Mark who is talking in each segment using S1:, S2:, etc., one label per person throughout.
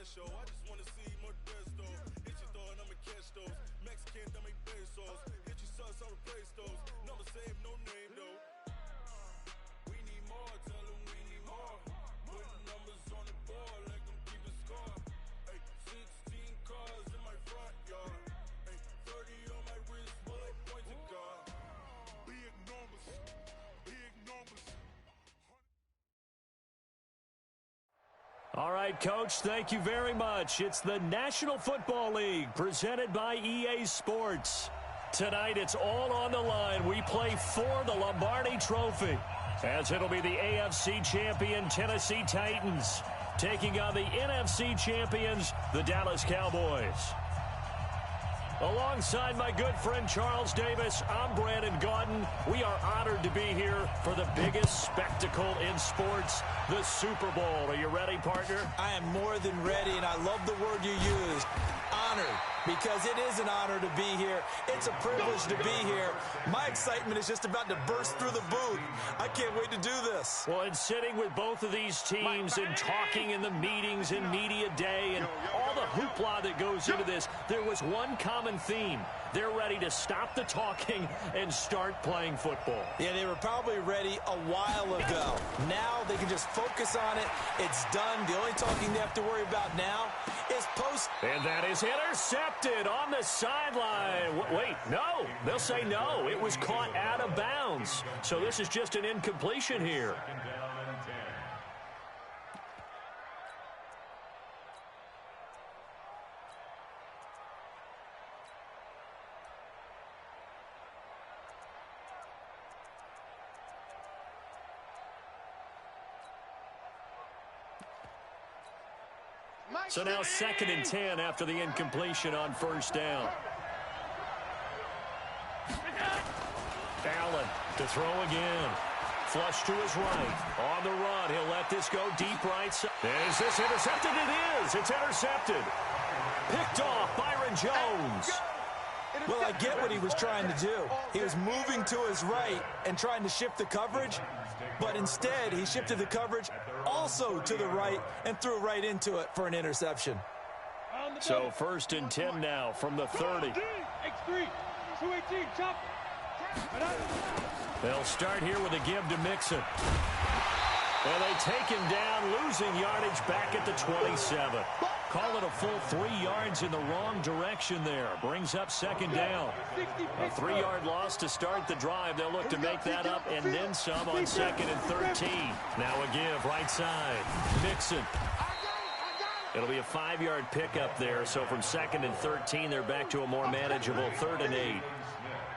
S1: show. I just wanna see more desto. Hit your thought, I'ma catch those. Mexican, that make pesos. Hit your sus, I'll replace those. Number save, no name though. We need more, tell them we need more. Putting numbers on the board, like them keep a score. Ay, 16 cars in my front yard. Ay, 30 on my wrist, while I point to God. Big numbers, big numbers.
S2: All right, Coach, thank you very much. It's the National Football League presented by EA Sports. Tonight, it's all on the line. We play for the Lombardi Trophy, as it'll be the AFC champion Tennessee Titans taking on the NFC champions, the Dallas Cowboys. Alongside my good friend Charles Davis, I'm Brandon Gaudin. We are honored to be here for the biggest spectacle in sports, the Super Bowl. Are you ready, partner?
S3: I am more than ready, and I love the word you used, honored, because it is an honor to be here. It's a privilege to be here. My excitement is just about to burst through the booth. I can't wait to do this.
S2: Well, and sitting with both of these teams and talking in the meetings and media day and all the hoopla that goes into this, there was one common theme. They're ready to stop the talking and start playing football.
S3: Yeah, they were probably ready a while ago. Now they can just focus on it. It's done. The only talking they have to worry about now is post.
S2: And that is intercepted on the sideline. Wait, no. They'll say no. It was caught out of bounds. So this is just an incompletion here. So now 2nd and 10 after the incompletion on first down. Allen to throw again. Flush to his right. On the run. He'll let this go deep right side. Is this intercepted? It is. It's intercepted. Picked off Byron Jones.
S3: Well, I get what he was trying to do. He was moving to his right and trying to shift the coverage, but instead he shifted the coverage also to the right and threw right into it for an interception.
S2: So 1st and 10 now from the 30.
S4: X3, 218, chop.
S2: They'll start here with a give to Mixon. And they take him down, losing yardage back at the 27. Call it a full 3 yards in the wrong direction there. Brings up 2nd down. A 3-yard loss to start the drive. They'll look to make that up and then some on 2nd and 13. Now a give right side. Mixon. It'll be a 5-yard pickup there. So from 2nd and 13, they're back to a more manageable 3rd and 8.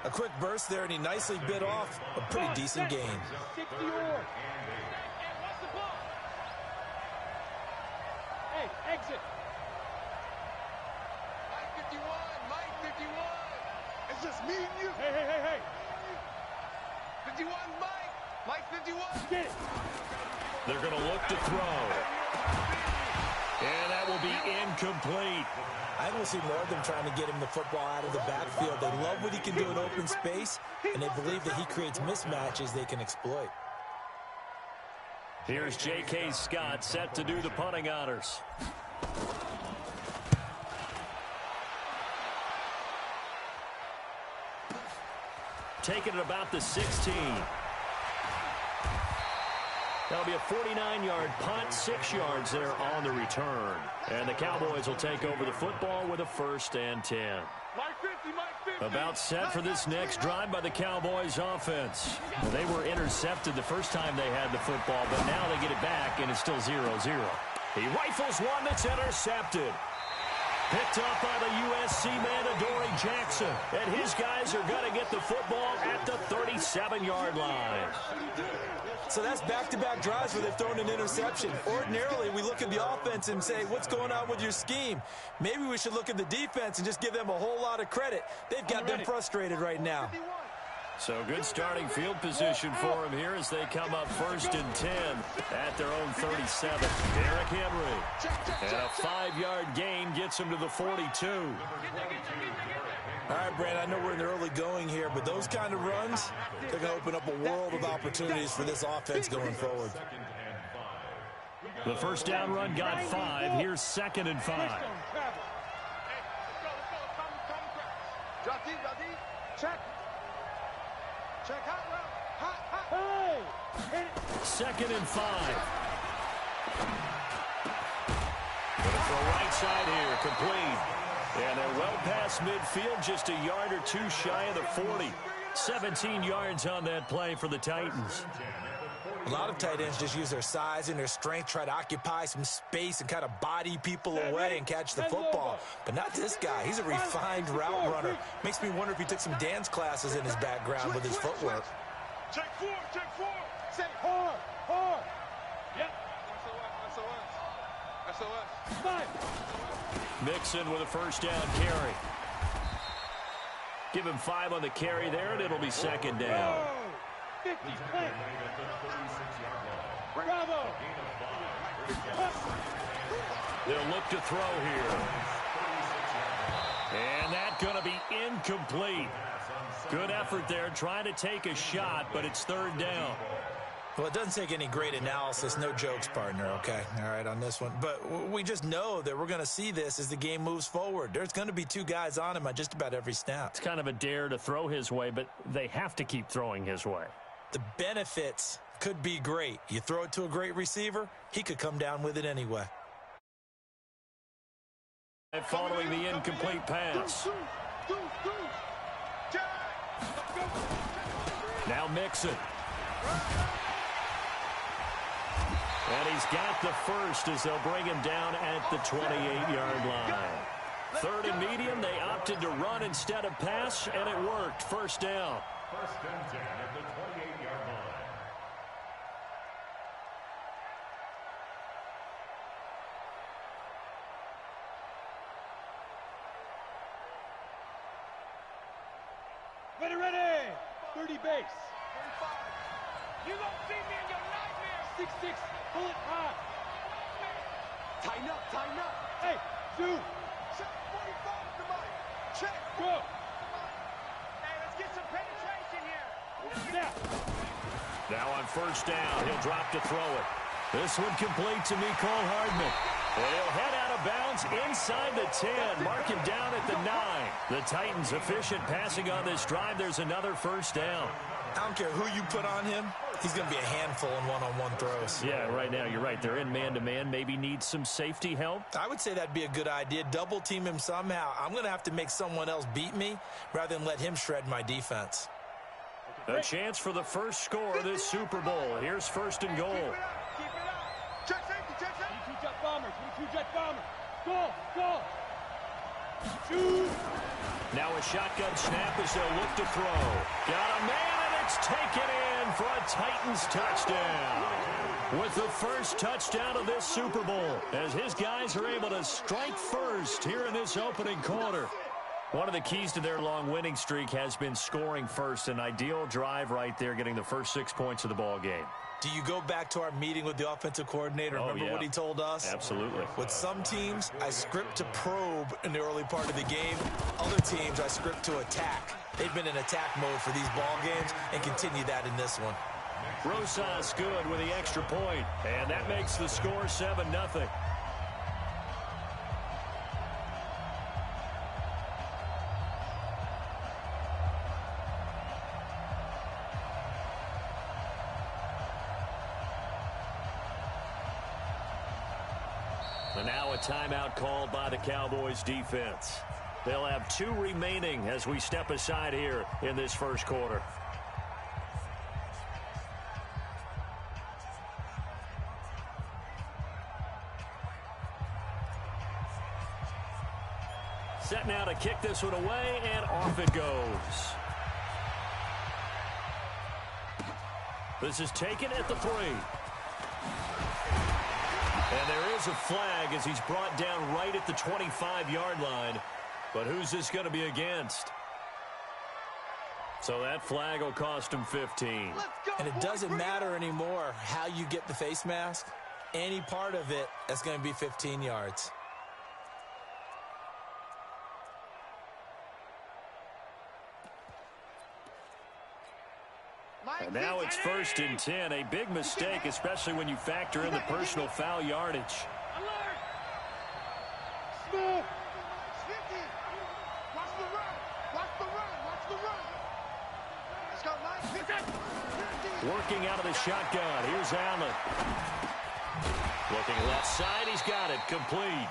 S3: A quick burst there, and he nicely bit off a pretty decent gain.
S4: Hey, exit.
S1: Mike 51. It's just me and you.
S4: Hey.
S1: 51, Mike 51.
S4: Get it.
S2: They're going to look to throw. And that will be incomplete.
S3: I don't see more of them trying to get him the football out of the backfield. They love what he can do in open space, and they believe that he creates mismatches they can exploit.
S2: Here's J.K. Scott set to do the punting honors. Taking it about the 16. That'll be a 49-yard punt, 6 yards there on the return. And the Cowboys will take over the football with a 1st and 10. About set for this next drive by the Cowboys offense. They were intercepted the first time they had the football, but now they get it back, and it's still 0-0. He rifles one that's intercepted. Picked up by the USC man, Adoree Jackson. And his guys are going to get the football at the 37-yard line.
S3: So that's back-to-back drives where they've thrown an interception. Ordinarily, we look at the offense and say, what's going on with your scheme? Maybe we should look at the defense and just give them a whole lot of credit. They've got them frustrated right now.
S2: So good starting field position for him here as they come up 1st and 10 at their own 37. Derrick Henry. And a 5-yard gain gets him to the 42.
S3: All right, Brandon, I know we're in the early going here, but those kind of runs, they're going to open up a world of opportunities for this offense going forward.
S2: The first down run got 5. Here's 2nd and 5.
S4: Drop deep, check. Check hot. Hey!
S2: 2nd and 5. Going for a right side here, complete. And they're well past midfield, just a yard or two shy of the 40. 17 yards on that play for the Titans.
S3: A lot of tight ends just use their size and their strength, try to occupy some space and kind of body people away and catch the football. But not this guy. He's a refined route runner. Makes me wonder if he took some dance classes in his background with his footwork.
S4: Check four. Say hard. Yep. SOS. 5.
S2: Mixon with a first down carry. Give him 5 on the carry there, and it'll be 2nd down.
S4: 50, Bravo.
S2: They'll look to throw here. And that's going to be incomplete. Good effort there, trying to take a shot, but it's 3rd down.
S3: Well, it doesn't take any great analysis. No jokes, partner, okay? All right, on this one. But we just know that we're going to see this as the game moves forward. There's going to be 2 guys on him on just about every snap.
S2: It's kind of a dare to throw his way, but they have to keep throwing his way.
S3: The benefits could be great. You throw it to a great receiver, he could come down with it anyway.
S2: And following the incomplete pass. Now Mixon. And he's got the first as they'll bring him down at the 28-yard line. 3rd and medium, they opted to run instead of pass, and it worked. First down.
S5: 1st and 10 at the 28-yard line.
S4: Ready. 30 base. 35. You won't see me in your nightmare. 6-6. Pull it high. Tighten up. Hey, shoot. Check 45. Come on. Check. Go. Hey, let's get some penetration here. Snap.
S2: Now on first down, he'll drop to throw it. This one complete to Mecole Hardman. And he'll head out of bounds inside the 10. Mark him down at the 9. The Titans efficient passing on this drive. There's another first down.
S3: I don't care who you put on him. He's going to be a handful in one-on-one throws.
S2: Yeah, right now, you're right. They're in man-to-man. Maybe need some safety help.
S3: I would say that'd be a good idea. Double team him somehow. I'm going to have to make someone else beat me rather than let him shred my defense.
S2: A chance for the first score of this Super Bowl. Here's 1st and goal.
S4: Keep it up. Check safety. 22 jet bomber. 22 jet bomber. Go. Shoot.
S2: Now a shotgun snap as they'll look to throw. Got a man, and it's taken in for a Titans touchdown. With the first touchdown of this Super Bowl, as his guys are able to strike first here in this opening quarter. One of the keys to their long winning streak has been scoring first. An ideal drive right there, getting the first 6 points of the ball game.
S3: Do you go back to our meeting with the offensive coordinator? Remember what he told us?
S2: Absolutely.
S3: With some teams, I script to probe in the early part of the game. Other teams, I script to attack. They've been in attack mode for these ball games and continue that in this one.
S2: Rosas good with the extra point, and that makes the score 7-0. And now a timeout called by the Cowboys defense. They'll have 2 remaining as we step aside here in this first quarter. Set now to kick this one away, and off it goes. This is taken at the 3. And there is a flag as he's brought down right at the 25-yard line. But who's this going to be against? So that flag will cost him 15.
S3: And it doesn't matter anymore how you get the face mask. Any part of it, that's going to be 15 yards.
S2: And Now it's 1st and 10. A big mistake, especially when you factor in the personal foul yardage.
S4: Smooth.
S2: Working out of the shotgun. Here's Allen. Looking left side. He's got it. Complete.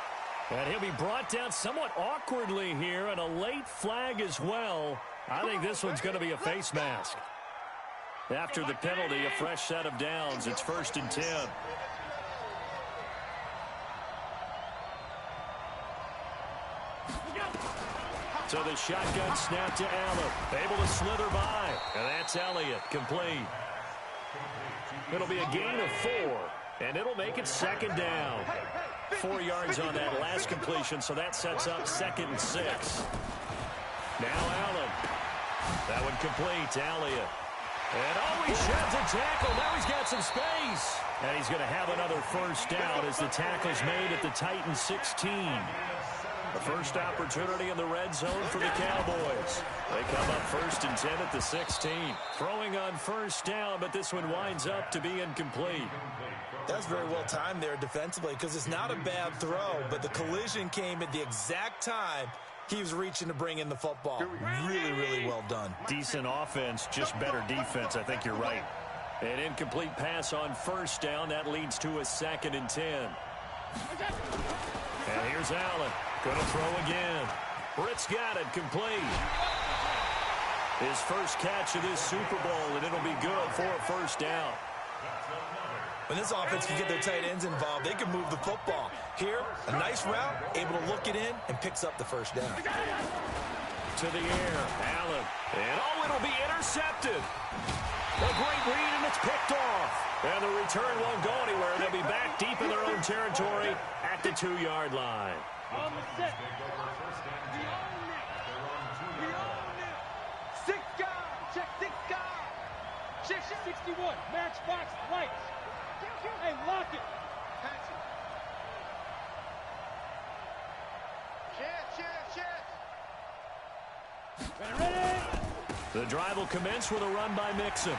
S2: And he'll be brought down somewhat awkwardly here, and a late flag as well. I think this one's going to be a face mask. After the penalty, a fresh set of downs. It's 1st and 10. So the shotgun snap to Allen. Able to slither by. And that's Elliott. Complete. It'll be a gain of 4. And it'll make it 2nd down. 4 yards on that last completion, so that sets up 2nd and 6. Now Allen. That one complete to Elliott. And he sheds a tackle. Now he's got some space. And he's going to have another first down as the tackle's made at the Titans 16. The first opportunity in the red zone for the Cowboys. They come up 1st and 10 at the 16. Throwing on first down, but this one winds up to be incomplete.
S3: That's very well timed there defensively because it's not a bad throw, but the collision came at the exact time he was reaching to bring in the football. Really, really well done.
S2: Decent offense, just better defense. I think you're right. An incomplete pass on first down. That leads to a 2nd and 10. And here's Allen. Going to throw again. Britt's got it. Complete. His first catch of this Super Bowl, and it'll be good for a first down.
S3: When this offense can get their tight ends involved, they can move the football. Here, a nice route, able to look it in, and picks up the first down.
S2: To the air, Allen. And it'll be intercepted. A great read, and it's picked off. And the return won't go anywhere. They'll be back deep in their own territory at the 2-yard line.
S4: On the set. We own it. We own it. 6 guard. Check 6 guard. Check 61. Matchbox lights. Hey, lock it. Pass it. Check. Ready.
S2: The drive will commence with a run by Mixon.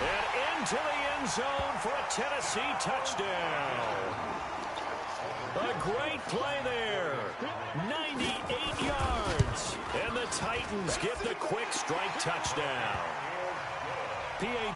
S2: And into the end zone for a Tennessee touchdown. A great play there. 98 yards. And the Titans get the quick strike touchdown. PA.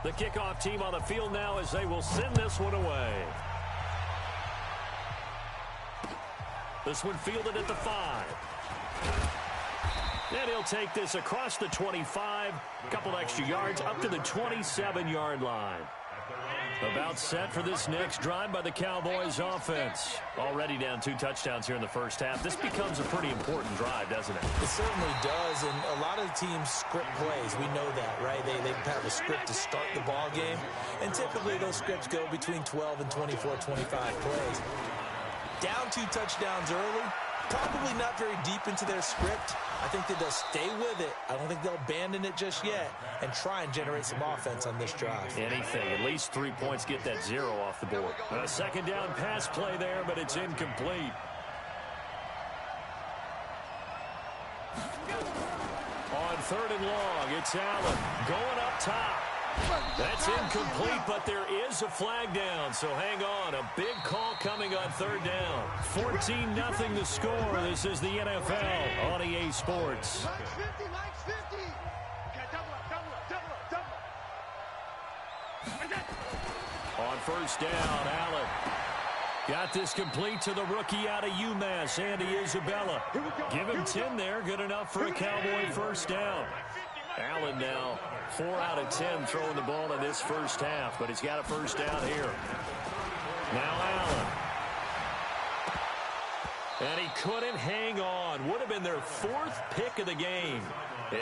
S2: The kickoff team on the field now as they will send this one away. This one fielded at the 5. And he'll take this across the 25. A couple extra yards up to the 27-yard line. About set for this next drive by the Cowboys offense. Already down 2 touchdowns here in the first half. This becomes a pretty important drive, doesn't it?
S3: It certainly does, and a lot of teams script plays. We know that, right? They have a script to start the ball game, and typically those scripts go between 12 and 24, 25 plays. Down 2 touchdowns early, probably not very deep into their script. I think that they'll stay with it. I don't think they'll abandon it just yet and try and generate some offense on this drive.
S2: Anything. At least 3 points, get that 0 off the board. A second down pass play there, but it's incomplete. On 3rd and long, it's Allen going up top. That's incomplete, but there is a flag down, so hang on. A big call coming on 3rd down. 14-0 the score. This is the NFL on EA Sports. On first down, Allen got this complete to the rookie out of UMass, Andy Isabella. Give him 10 there, good enough for a Cowboy first down. Allen now 4 out of 10 throwing the ball in this first half, but he's got a first down here. Now Allen. And he couldn't hang on. Would have been their 4th pick of the game.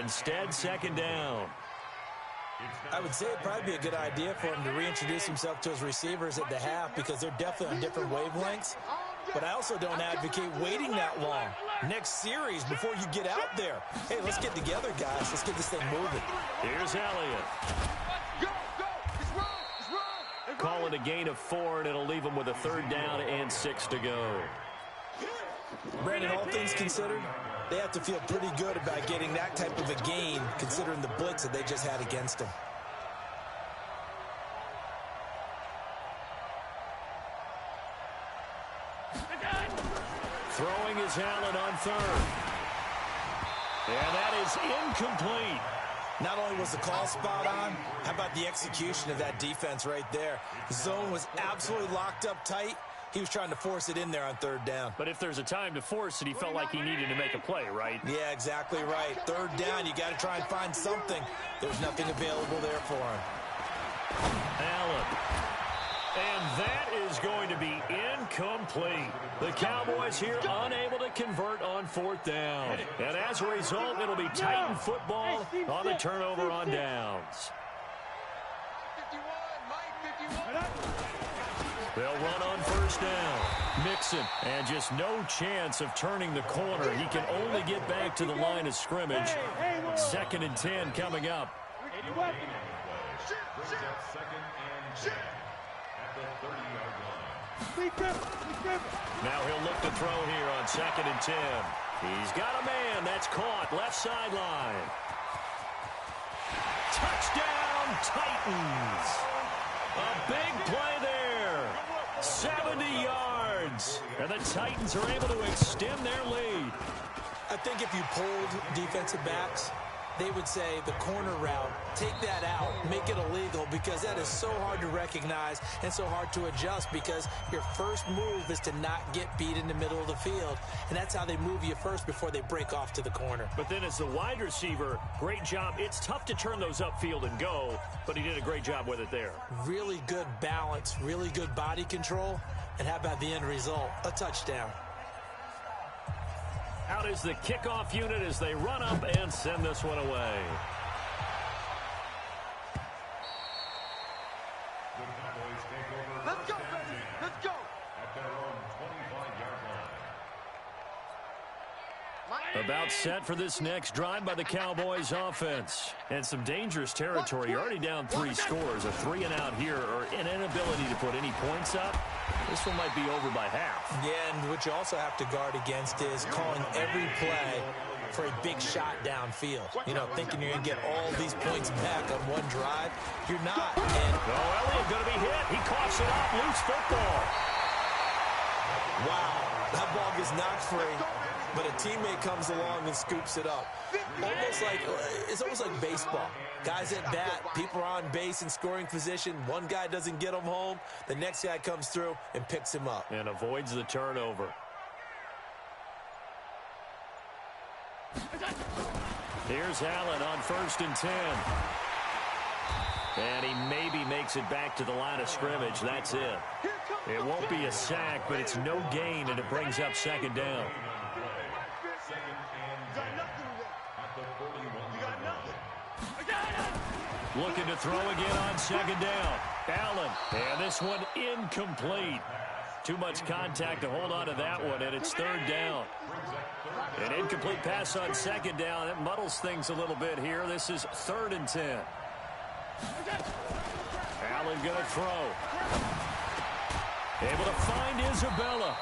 S2: Instead, second down.
S3: I would say it'd probably be a good idea for him to reintroduce himself to his receivers at the half because they're definitely on different wavelengths. But I also don't advocate waiting that long. Next series before you get out there. Hey, let's get together, guys. Let's get this thing moving.
S2: Here's Elliott. Call it a gain of 4, and it'll leave him with a 3rd down and 6 to go.
S3: Brandon, all things considered, they have to feel pretty good about getting that type of a gain considering the blitz that they just had against them.
S2: Throwing is Allen on 3rd. And that is incomplete.
S3: Not only was the call spot on, how about the execution of that defense right there? The zone was absolutely locked up tight. He was trying to force it in there on 3rd down.
S2: But if there's a time to force it, he felt like he needed to make a play, right?
S3: Yeah, exactly right. 3rd down, you got to try and find something. There's nothing available there for him.
S2: Allen. And that is going to be incomplete. The Cowboys here unable to convert on 4th down. And as a result, it'll be Titan football on the turnover on downs. They'll run on 1st down. Mixon, and just no chance of turning the corner. He can only get back to the line of scrimmage. 2nd and 10 coming up. Now he'll look to throw here on 2nd and 10. He's got a man. That's caught. Left sideline. Touchdown, Titans. A big play there. 70 yards. And the Titans are able to extend their lead.
S3: I think if you pulled defensive backs, they would say the corner route, take that out, make it illegal, because that is so hard to recognize and so hard to adjust because your first move is to not get beat in the middle of the field. And that's how they move you first before they break off to the corner.
S2: But then as the wide receiver, great job. It's tough to turn those upfield and go, but he did a great job with it there.
S3: Really good balance, really good body control. And how about the end result? A touchdown.
S2: Out is the kickoff unit as they run up and send this one away.
S1: Let's go, baby. Let's go. At their own 25-yard line.
S2: About set for this next drive by the Cowboys offense. And some dangerous territory. You're already down 3 scores. A 3 and out here, or an inability to put any points up. This one might be over by half.
S3: Yeah, and what you also have to guard against is calling every play for a big shot downfield. You know, thinking you're going to get all these points back on one drive. You're not. And
S2: Elliott going to be hit. He coughs it up. Loose football.
S3: Wow, that ball gets knocked free, but a teammate comes along and scoops it up. It's almost like baseball. Guys at bat, people are on base in scoring position. One guy doesn't get him home. The next guy comes through and picks him up.
S2: And avoids the turnover. Here's Allen on 1st and 10. And he maybe makes it back to the line of scrimmage. That's it. It won't be a sack, but it's no gain, and it brings up 2nd down. Looking to throw again on 2nd down. Allen, and this one incomplete. Too much contact to hold on to that one, and it's 3rd down. An incomplete pass on 2nd down. That muddles things a little bit here. This is 3rd and 10. Allen going to throw. Able to find Isabella.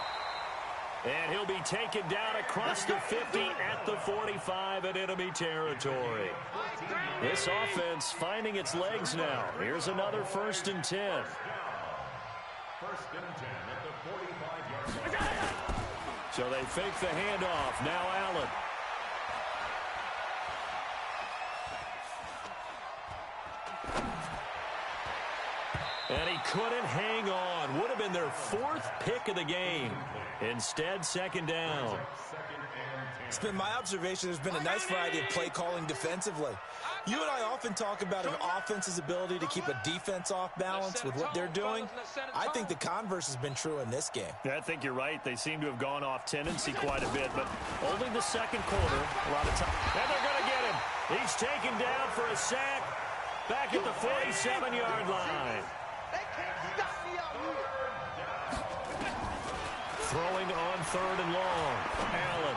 S2: And he'll be taken down across the 50 at the 45 in enemy territory. This offense finding its legs now. Here's another 1st and 10.
S5: 1st and 10 at the 45-yard line.
S2: So they fake the handoff. Now Allen. And he couldn't hang on. Would have been their 4th pick of the game. Instead, 2nd down.
S3: It's been my observation there's been a nice variety of play calling defensively. You and I often talk about an offense's ability to keep a defense off balance with what they're doing. I think the converse has been true in this game.
S2: Yeah, I think you're right. They seem to have gone off tendency quite a bit, but only the 2nd quarter, a lot of time. And they're going to get him. He's taken down for a sack. back at the 47-yard line.
S4: They can't stop me out here.
S2: Throwing on 3rd and long. Allen.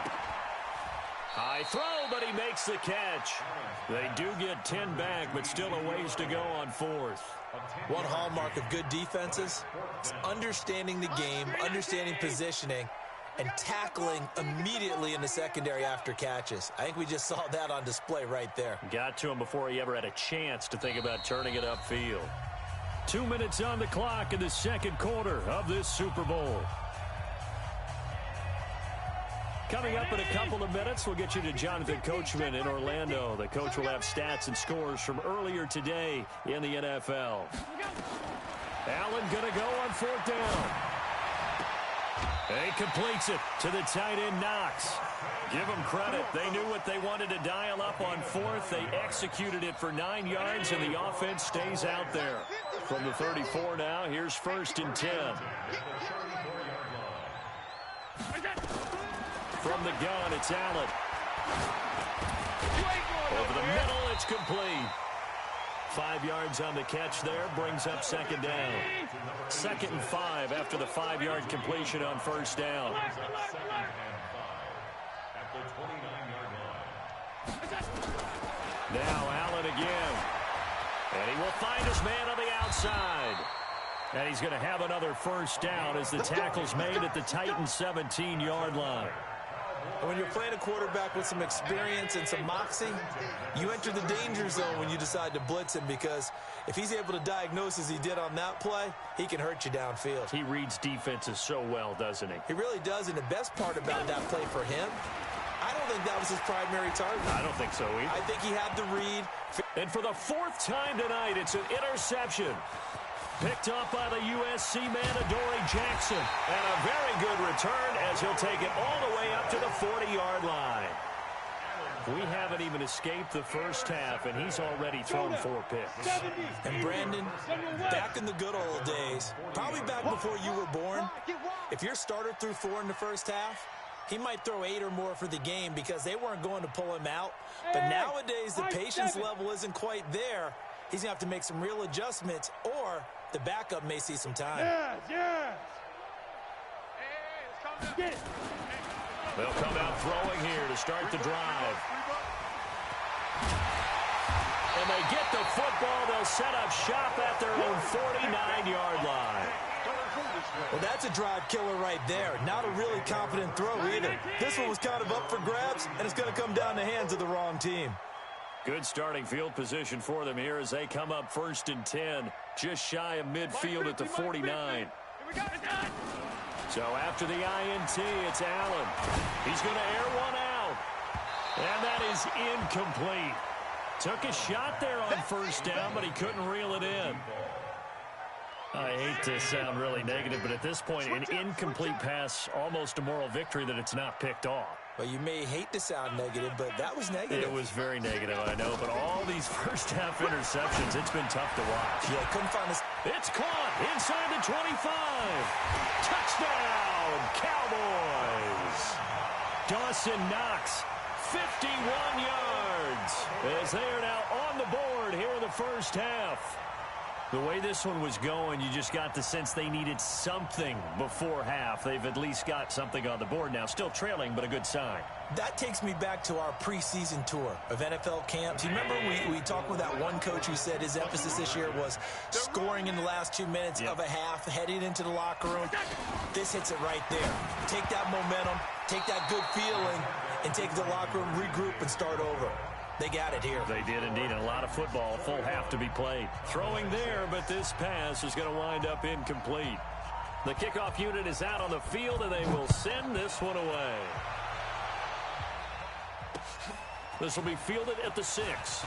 S2: High throw, but he makes the catch. They do get 10 back, but still a ways to go on 4th.
S3: One hallmark of good defenses is understanding the game, understanding positioning, and tackling immediately in the secondary after catches. I think we just saw that on display right there.
S2: Got to him before he ever had a chance to think about turning it upfield. 2 minutes on the clock in the second quarter of this Super Bowl. Coming up in a couple of minutes, we'll get you to Jonathan Coachman in Orlando. The coach will have stats and scores from earlier today in the NFL. Allen going to go on 4th down. He completes it to the tight end, Knox. Give them credit. They knew what they wanted to dial up on 4th. They executed it for 9 yards, and the offense stays out there. From the 34 now, here's 1st and 10. From the gun, it's Allen. Over the middle, it's complete. 5 yards on the catch there, brings up 2nd down. 2nd and 5 after the 5-yard completion on 1st down. Now Allen again. And he will find his man on the outside. And he's going to have another 1st down as the tackle's made at the Titans' 17-yard line.
S3: And when you're playing a quarterback with some experience and some moxie, you enter the danger zone when you decide to blitz him, because if he's able to diagnose as he did on that play, he can hurt you downfield.
S2: He reads defenses so well, doesn't he?
S3: He really does, and the best part about that play for him, I don't think that was his primary target.
S2: I don't think so either.
S3: I think he had the read.
S2: And for the 4th time tonight, it's an interception. Picked up by the USC man, Adoree Jackson. And a very good return as he'll take it all the way up to the 40-yard line. We haven't even escaped the first half, and he's already thrown 4 picks.
S3: And Brandon, back in the good old days, probably back before you were born, if your starter threw 4 in the first half, he might throw 8 or more for the game because they weren't going to pull him out. But nowadays, the patience level isn't quite there. He's going to have to make some real adjustments, or the backup may see some time.
S4: Yes.
S2: They'll come out throwing here to start the drive. And they get the football. They'll set up shop at their own 49-yard line.
S3: Well, that's a drive killer right there. Not a really confident throw either. This one was kind of up for grabs, and it's going to come down the hands of the wrong team.
S2: Good starting field position for them here as they come up 1st and 10, just shy of midfield at the 49. So after the INT, it's Allen. He's going to air one out. And that is incomplete. Took a shot there on 1st down, but he couldn't reel it in. I hate to sound really negative, but at this point, an incomplete pass, almost a moral victory that it's not picked off.
S3: Well, you may hate to sound negative, but that was negative.
S2: It was very negative, I know, but all these first-half interceptions, it's been tough to watch.
S3: Yeah, couldn't find this.
S2: It's caught inside the 25. Touchdown, Cowboys. Dawson Knox, 51 yards, as they are now on the board here in the first half. The way this one was going, you just got the sense they needed something before half. They've at least got something on the board now. Still trailing, but a good sign.
S3: That takes me back to our preseason tour of NFL camps. You remember we talked with that one coach who said his emphasis this year was scoring in the last 2 minutes of a half, heading into the locker room. This hits it right there. Take that momentum, take that good feeling, and take it to the locker room, regroup, and start over. They got it here.
S2: They did indeed. A lot of football, full half to be played. Throwing there, but this pass is going to wind up incomplete. The kickoff unit is out on the field, and they will send this one away. This will be fielded at the 6.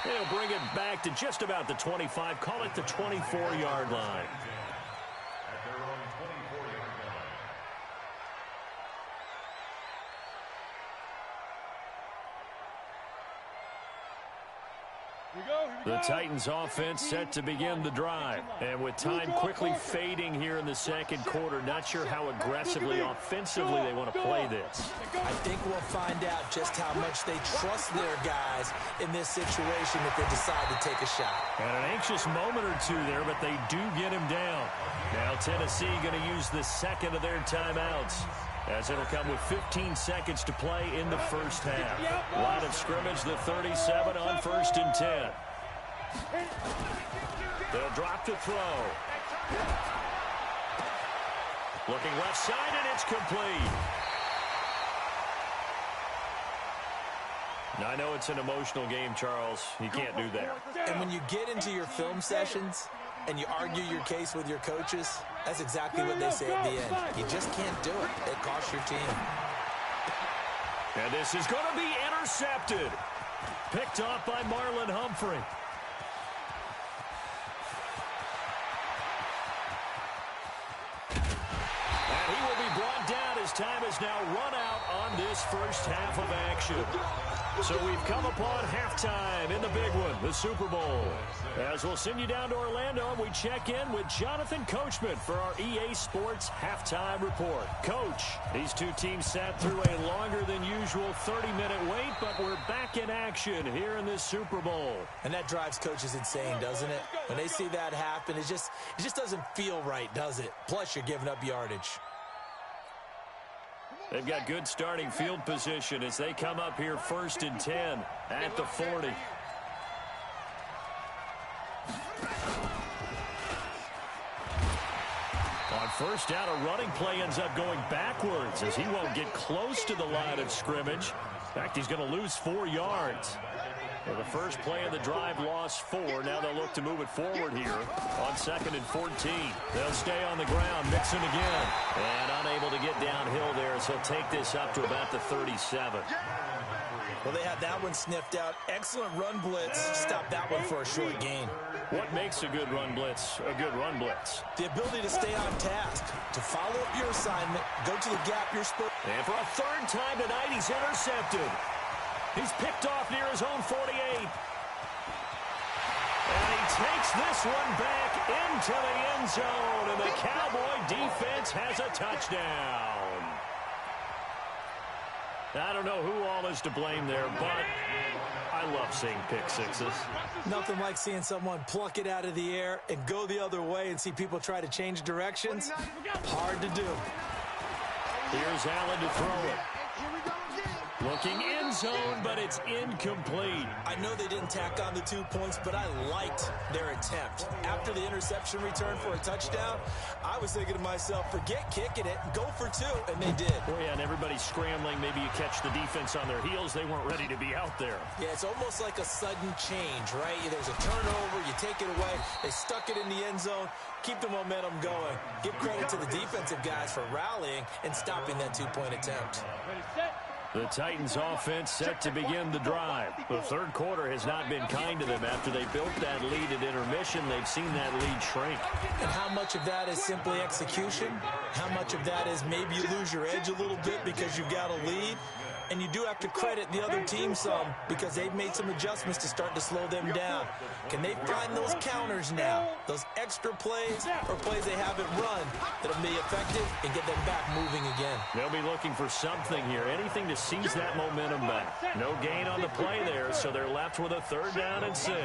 S2: They'll bring it back to just about the 25. Call it the 24-yard line. The The Titans offense set to begin the drive. And with time quickly fading here in the second quarter, not sure how aggressively, offensively they want to play this.
S3: I think we'll find out just how much they trust their guys in this situation if they decide to take a shot.
S2: And an anxious moment or two there, but they do get him down. Now Tennessee going to use the second of their timeouts, as it'll come with 15 seconds to play in the first half. Line of scrimmage, the 37 on 1st and 10. They'll drop to throw. Looking left side, and it's complete. Now, I know it's an emotional game, Charles. You can't do that.
S3: And when you get into your film sessions and you argue your case with your coaches, that's exactly what they say at the end. You just can't do it. It costs your team.
S2: And this is going to be intercepted. Picked off by Marlon Humphrey. And he will be brought down as time has now run out on this first half of action. So we've come upon halftime in the big one, the Super Bowl. As we'll send you down to Orlando, and we check in with Jonathan Coachman for our EA Sports Halftime Report. Coach, these two teams sat through a longer than usual 30-minute wait, but we're back in action here in this Super Bowl.
S3: And that drives coaches insane, doesn't it? When they see that happen, it just doesn't feel right, does it? Plus, you're giving up yardage.
S2: They've got good starting field position as they come up here 1st and 10 at the 40. On first down, a running play ends up going backwards as he won't get close to the line of scrimmage. In fact, he's going to lose 4 yards. Well, the first play of the drive lost 4. Now they'll look to move it forward here on 2nd and 14. They'll stay on the ground, Mixon again. And unable to get downhill there, so he'll take this up to about the 37.
S3: Well, they had that one sniffed out. Excellent run blitz. Stop that one for a short gain.
S2: What makes a good run blitz a good run blitz?
S3: The ability to stay on task, to follow up your assignment, go to the gap you're supposed to.
S2: And for a 3rd time tonight, he's intercepted. He's picked off near his own 48. And he takes this one back into the end zone, and the Cowboy defense has a touchdown. I don't know who all is to blame there, but I love seeing pick sixes.
S3: Nothing like seeing someone pluck it out of the air and go the other way and see people try to change directions. Hard to do.
S2: Here's Allen to throw it. Looking end zone, but it's incomplete.
S3: I know they didn't tack on the 2 points, but I liked their attempt. After the interception return for a touchdown, I was thinking to myself, forget kicking it, go for 2, and they did.
S2: Oh, yeah, and everybody's scrambling. Maybe you catch the defense on their heels. They weren't ready to be out there.
S3: Yeah, it's almost like a sudden change, right? There's a turnover, you take it away, they stuck it in the end zone, keep the momentum going. Give credit to the defensive guys for rallying and stopping that 2-point attempt.
S2: The Titans offense set to begin the drive. The 3rd quarter has not been kind to them. After they built that lead at intermission, they've seen that lead shrink.
S3: And how much of that is simply execution? How much of that is maybe you lose your edge a little bit because you've got a lead? And you do have to credit the other team some because they've made some adjustments to start to slow them down. Can they find those counters now, those extra plays or plays they haven't run that'll be effective and get them back moving again?
S2: They'll be looking for something here, anything to seize that momentum back. No gain on the play there, so they're left with a 3rd down and 6.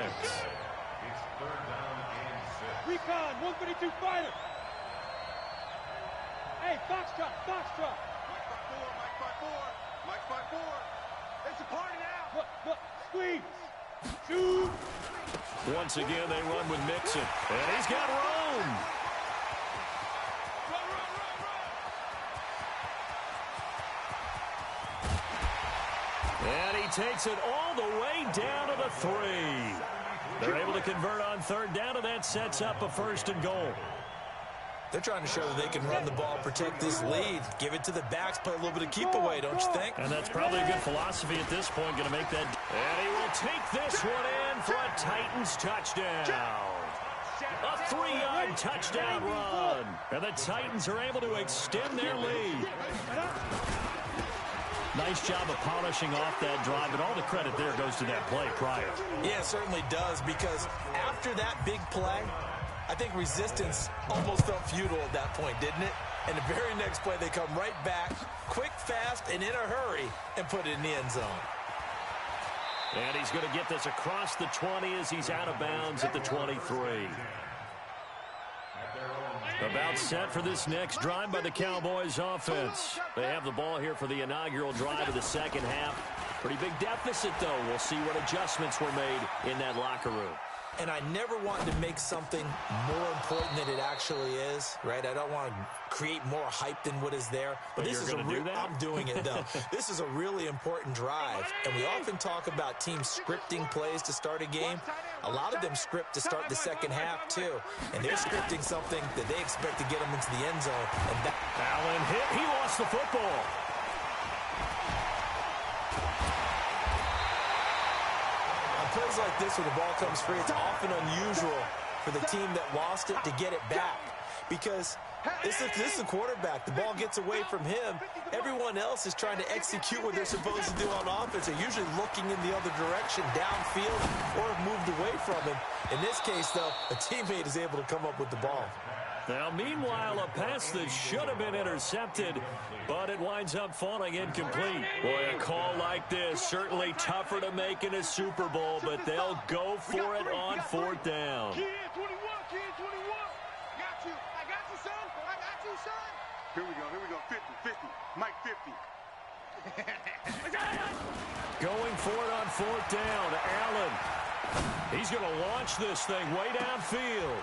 S4: Recon, 132 fighter. Hey, Foxtrot, Foxtrot. Mike 5-4. It's a party now. Look, squeeze. Shoot.
S2: Once again, they run with Mixon. And he's got room. And he takes it all the way down to the 3. They're able to convert on 3rd down, and that sets up a 1st and goal.
S3: They're trying to show that they can run the ball, protect this lead, give it to the backs, play a little bit of keep away, don't you think?
S2: And that's probably a good philosophy at this point, going to make that. And he will take this one in for a Titans touchdown. A 3-yard touchdown run. And the Titans are able to extend their lead. Nice job of polishing off that drive, but all the credit there goes to that play prior.
S3: Yeah, it certainly does, because after that big play, I think resistance almost felt futile at that point, didn't it? And the very next play, they come right back, quick, fast, and in a hurry, and put it in the end zone.
S2: And he's going to get this across the 20 as he's out of bounds at the 23. About set for this next drive by the Cowboys offense. They have the ball here for the inaugural drive of the second half. Pretty big deficit, though. We'll see what adjustments were made in that locker room.
S3: And I never want to make something more important than it actually is, right? I don't want to create more hype than what is there.
S2: But
S3: this is I'm doing it, though. This is a really important drive. And we often talk about teams scripting plays to start a game. A lot of them script to start the second half, too. And they're scripting something that they expect to get them into the end zone. And that
S2: Allen hit. He lost the football.
S3: plays like this where the ball comes free, it's often unusual for the team that lost it to get it back, because this is the quarterback. The ball gets away from him. Everyone else is trying to execute what they're supposed to do on offense. They're usually looking in the other direction, downfield, or have moved away from him. In this case, though, a teammate is able to come up with the ball.
S2: Now, meanwhile, a pass that should have been intercepted, but it winds up falling incomplete. Boy, a call like this, certainly tougher to make in a Super Bowl, but they'll go for it on fourth down.
S4: Kid 21, kid 21. Got you. I got you, son. I got you, son. Here we go. 50. Mike 50.
S2: Going for it on fourth down. Allen. He's going to launch this thing way downfield.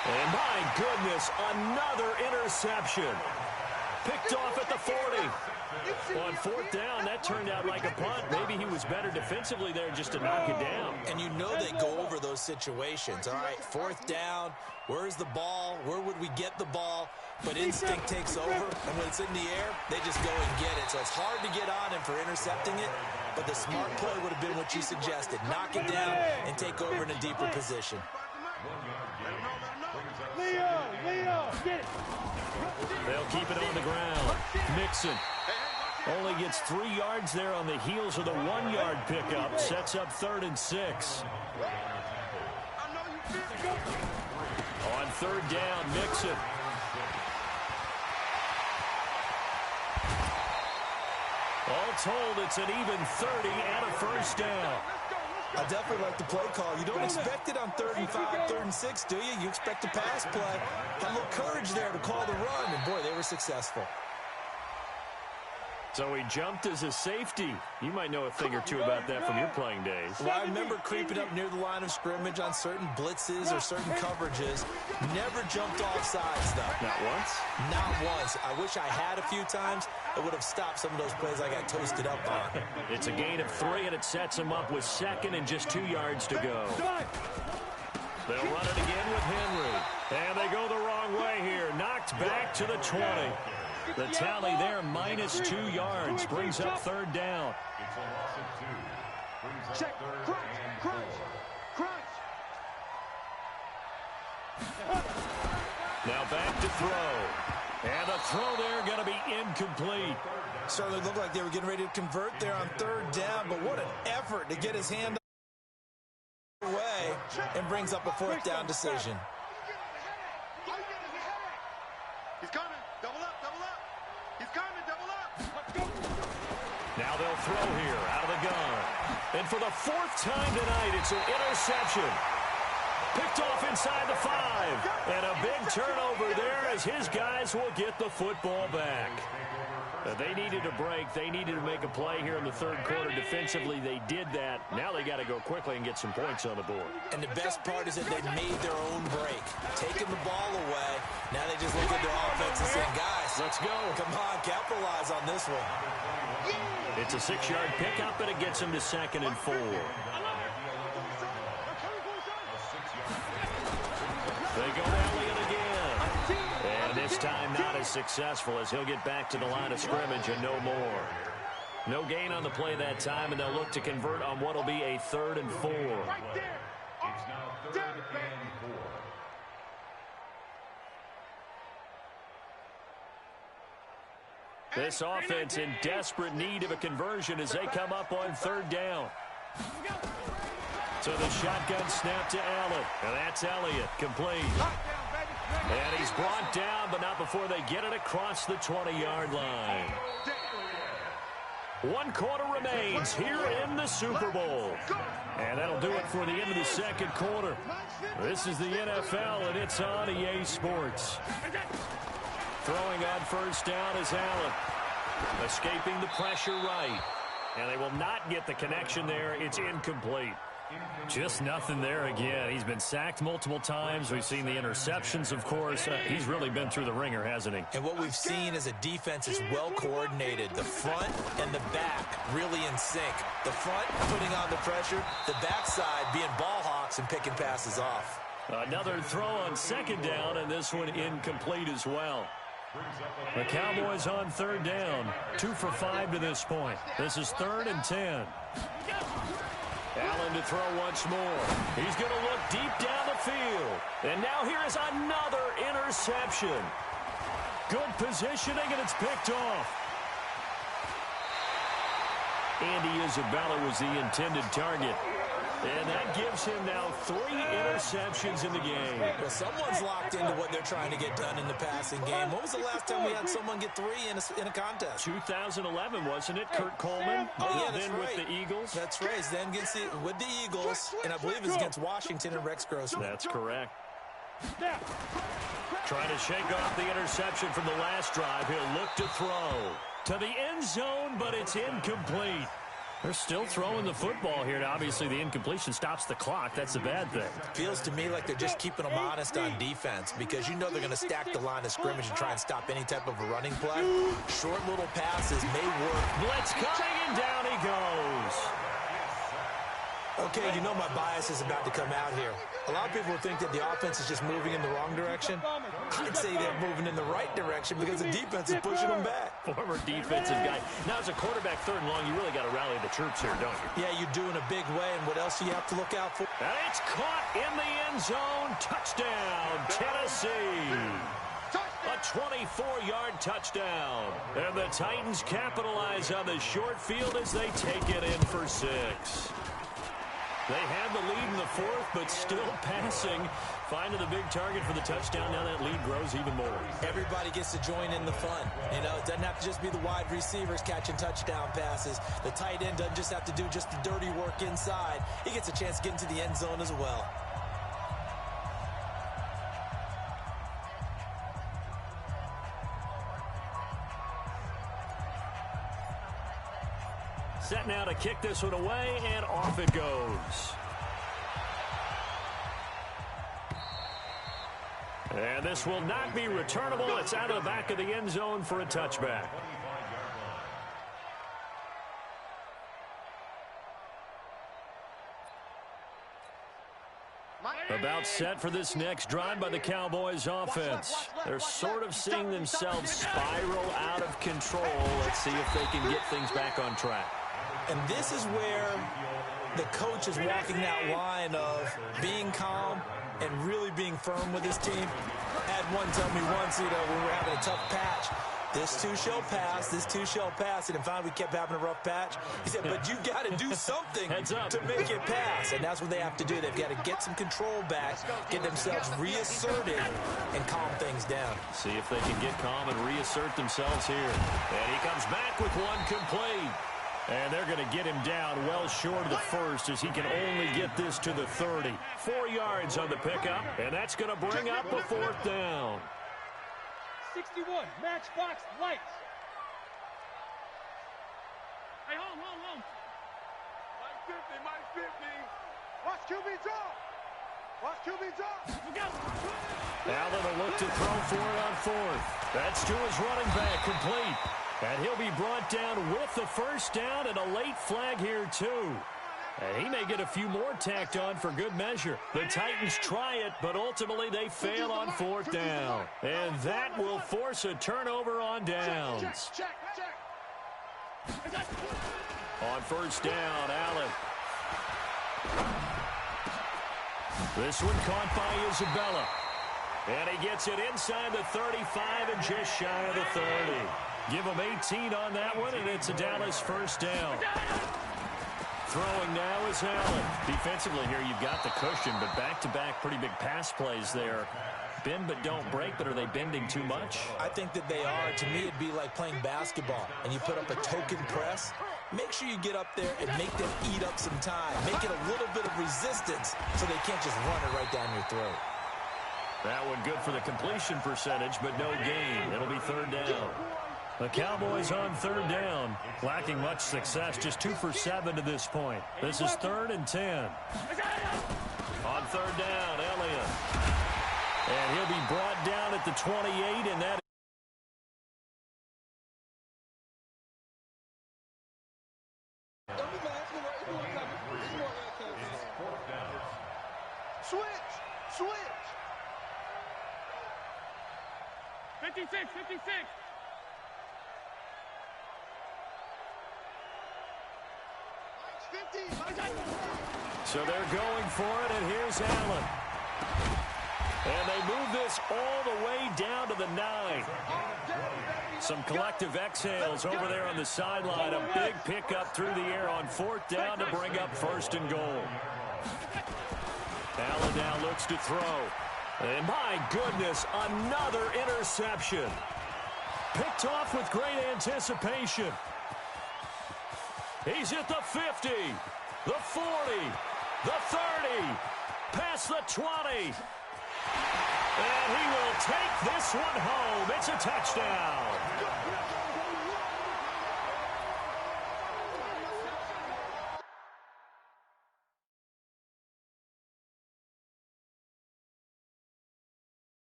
S2: And my goodness, another interception. Picked off at the 40. On fourth down, that turned out like a punt. Maybe he was better defensively there just to knock it down.
S3: And you know they go over those situations. All right, fourth down, where's the ball? Where would we get the ball? But instinct takes over, and when it's in the air, they just go and get it. So it's hard to get on him for intercepting it, but the smart play would have been what you suggested. Knock it down and take over in a deeper position.
S4: Leo, get it.
S2: They'll keep it on the ground. Mixon only gets 3 yards there on the heels of the 1-yard pickup. Sets up 3rd and 6. On third down, Mixon. All told, it's an even 30 and a first down.
S3: I definitely like the play call. You don't expect it on 3rd and 5, 3rd and 6, do you? You expect a pass play. Had a little courage there to call the run, and boy, they were successful.
S2: So he jumped as a safety. You might know a thing or two about that from your playing days.
S3: Well, I remember creeping up near the line of scrimmage on certain blitzes or certain coverages. Never jumped off sides, though.
S2: Not once?
S3: Not once. I wish I had a few times. It would have stopped some of those plays I got toasted up on.
S2: It's a gain of 3, and it sets him up with 2nd and just 2 yards to go. They'll run it again with Henry. And they go the wrong way here. Knocked back to the 20. The tally there, minus 2 yards, brings up 3rd down.
S5: It's a loss of 2.
S4: Check. Crunch.
S2: Now back to throw. And the throw there going to be incomplete.
S3: Certainly looked like they were getting ready to convert there on 3rd down, but what an effort to get his hand away, and brings up a 4th down decision.
S4: He's coming. Double up. He's coming. Double up.
S2: Now they'll throw here out of the gun. And for the 4th time tonight, it's an interception. Picked off inside the 5. And a big turnover there as his guys will get the football back. They needed a break. They needed to make a play here in the 3rd quarter. Defensively, they did that. Now they got to go quickly and get some points on the board.
S3: And the best part is that they made their own break. Taking the ball away. Now they just look at their offense and say, guys,
S2: let's go.
S3: Come on, capitalize on this one.
S2: It's a 6-yard pickup, and it gets them to 2nd and 4. They go Elliott again. And this time not as successful as he'll get back to the line of scrimmage and no more. No gain on the play that time, and they'll look to convert on what will be a 3rd and 4.
S5: It's now 3rd and 4.
S2: This offense in desperate need of a conversion as they come up on third down. So the shotgun snap to Allen. And that's Elliott, complete. And he's brought down, but not before they get it across the 20-yard line. 1 quarter remains here in the Super Bowl. And that'll do it for the end of the second quarter. This is the NFL, and it's on EA Sports. Throwing on first down is Allen. Escaping the pressure right. And they will not get the connection there. It's incomplete. Just nothing there again. He's been sacked multiple times. We've seen the interceptions, of course. He's really been through the ringer, hasn't he?
S3: And what we've seen is a defense is well coordinated. The front and the back really in sync. The front putting on the pressure, the backside being ball hawks and picking passes off.
S2: Another throw on second down, and this one incomplete as well. The Cowboys on third down. 2 for 5 to this point. This is 3rd and 10. Allen to throw once more. He's going to look deep down the field. And now here is another interception. Good positioning, and it's picked off. Andy Isabella was the intended target. And that gives him now 3 interceptions in the game.
S3: Well, someone's locked into what they're trying to get done in the passing game. When was the last time we had someone get 3 in a contest?
S2: 2011, wasn't it? Kurt Coleman.
S3: Oh, yeah, that's
S2: then
S3: right.
S2: with the Eagles.
S3: That's right. Then with the Eagles, and I believe it's against Washington and Rex Grossman.
S2: That's correct. Trying to shake off the interception from the last drive. He'll look to throw to the end zone, but it's incomplete. They're still throwing the football here. Now, obviously, the incompletion stops the clock. That's the bad thing.
S3: Feels to me like they're just keeping them honest on defense because you know they're going to stack the line of scrimmage and try and stop any type of a running play. Short little passes may work.
S2: Blitz coming, and down he goes.
S3: Okay, you know my bias is about to come out here. A lot of people think that the offense is just moving in the wrong direction. I'd say they're moving in the right direction because the defense is pushing them back.
S2: Former defensive guy. Now, as a quarterback, 3rd and long, you really got to rally the troops here, don't you?
S3: Yeah, you do in a big way, and what else do you have to look out for?
S2: And it's caught in the end zone. Touchdown, Tennessee. A 24-yard touchdown. And the Titans capitalize on the short field as they take it in for 6. They had the lead in the 4th, but still passing. Finding the big target for the touchdown. Now that lead grows even more.
S3: Everybody gets to join in the fun. You know, it doesn't have to just be the wide receivers catching touchdown passes. The tight end doesn't just have to do just the dirty work inside. He gets a chance to get into the end zone as well.
S2: Set now to kick this one away, and off it goes. And this will not be returnable. It's out of the back of the end zone for a touchback. About set for this next drive by the Cowboys offense. They're sort of seeing themselves spiral out of control. Let's see if they can get things back on track.
S3: And this is where the coach is walking that line of being calm and really being firm with his team. I had one tell me once, you know, when we were having a tough patch, this too shall pass, this too shall pass. And finally we kept having a rough patch. He said, but you got to do something to make it pass. And that's what they have to do. They've got to get some control back, get themselves reasserted, and calm things down.
S2: See if they can get calm and reassert themselves here. And he comes back with one complete. And they're going to get him down well short of the 1st as he can only get this to the 30. 4 yards on the pickup, and that's going to bring up a 4th down.
S4: 61, matchbox lights. Hey, hold. Mike 50. Watch QB drop.
S2: Allen will look to throw for it on 4th. That's to his running back, complete. And he'll be brought down with the 1st down and a late flag here, too. And he may get a few more tacked on for good measure. The Titans try it, but ultimately they fail on 4th down. And that will force a turnover on downs. On 1st down, Allen. This one caught by Isabella. And he gets it inside the 35 and just shy of the 30. Give them 18 on that one, and it's a Dallas first down. Throwing now is Allen. Defensively here, you've got the cushion, but back-to-back pretty big pass plays there. Bend but don't break, but are they bending too much?
S3: I think that they are. To me, it'd be like playing basketball, and you put up a token press. Make sure you get up there and make them eat up some time. Make it a little bit of resistance so they can't just run it right down your throat.
S2: That one good for the completion percentage, but no gain. It'll be third down. The Cowboys on third down, lacking much success, just 2 for 7 to this point. This is 3rd and 10. On third down, Elliott. And he'll be brought down at the 28, and that
S4: Switch! 56!
S2: So they're going for it, and here's Allen. And they move this all the way down to the 9. Some collective exhales over there on the sideline. A big pickup through the air on 4th down to bring up 1st and goal. Allen now looks to throw. And my goodness, another interception. Picked off with great anticipation. He's at the 50, the 40, the 30, past the 20. And he will take this one home. It's a touchdown.